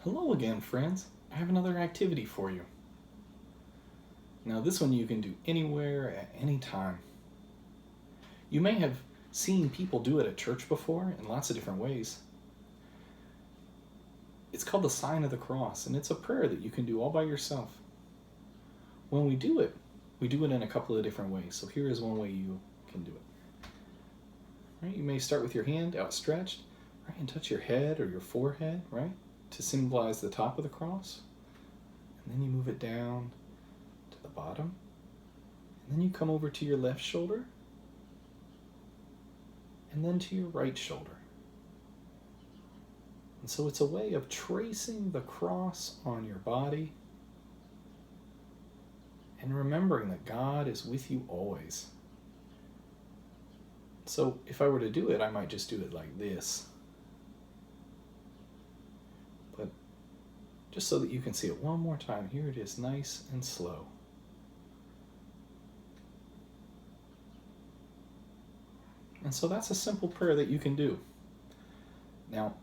Hello again, friends. I have another activity for you. Now, this one you can do anywhere at any time. You may have seen people do it at church before in lots of different ways. It's called the sign of the cross, and it's a prayer that you can do all by yourself. When we do it in a couple of different ways. So here is one way you can do it. Right? You may start with your hand outstretched, right, and touch your head or your forehead, right, to symbolize the top of the cross. And then you move it down to the bottom. And then you come over to your left shoulder. And then to your right shoulder. And so it's a way of tracing the cross on your body and remembering that God is with you always. So if I were to do it, I might just do it like this. But just so that you can see it one more time, here it is, nice and slow. And so that's a simple prayer that you can do. Now,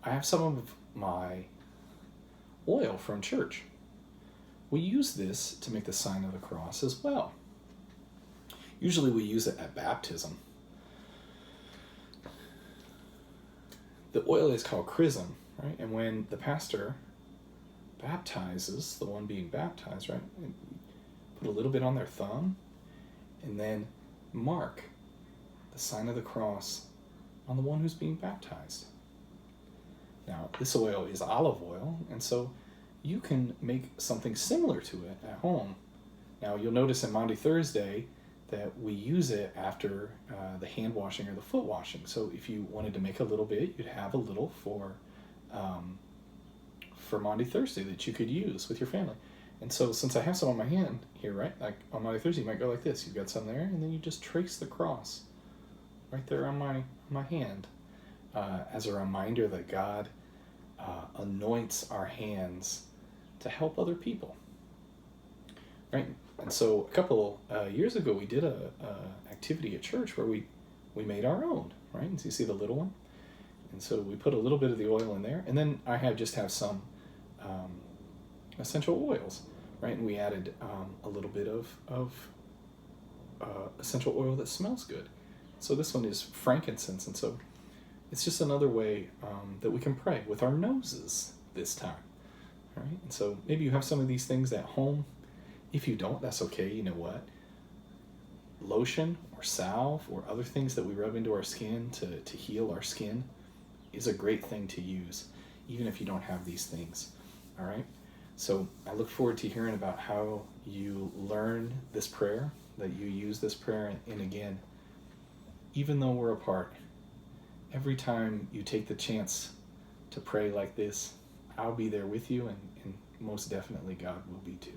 I have some of my oil from church. We use this to make the sign of the cross as well. Usually we use it at baptism. The oil is called Chrism, right? And when the pastor baptizes, the one being baptized, right, put a little bit on their thumb and then mark the sign of the cross on the one who's being baptized. Now, this oil is olive oil, and so you can make something similar to it at home. Now, you'll notice in Maundy Thursday that we use it after the hand washing or the foot washing. So if you wanted to make a little bit, you'd have a little for Maundy Thursday that you could use with your family. And so since I have some on my hand here, right, like on Maundy Thursday, you might go like this. You've got some there, and then you just trace the cross right there on my hand as a reminder that God anoints our hands to help other people, right? And so a couple years ago, we did a activity at church where we made our own, right? And so you see the little one, and so we put a little bit of the oil in there, and then I have some essential oils, right? And we added a little bit of essential oil that smells good. So this one is frankincense, and so it's just another way that we can pray with our noses this time. All right? And so maybe you have some of these things at home. If you don't, that's okay. You know what? Lotion or salve or other things that we rub into our skin to heal our skin is a great thing to use, even if you don't have these things. All right? So I look forward to hearing about how you learn this prayer, that you use this prayer, and again, even though we're apart, every time you take the chance to pray like this, I'll be there with you, and most definitely God will be too.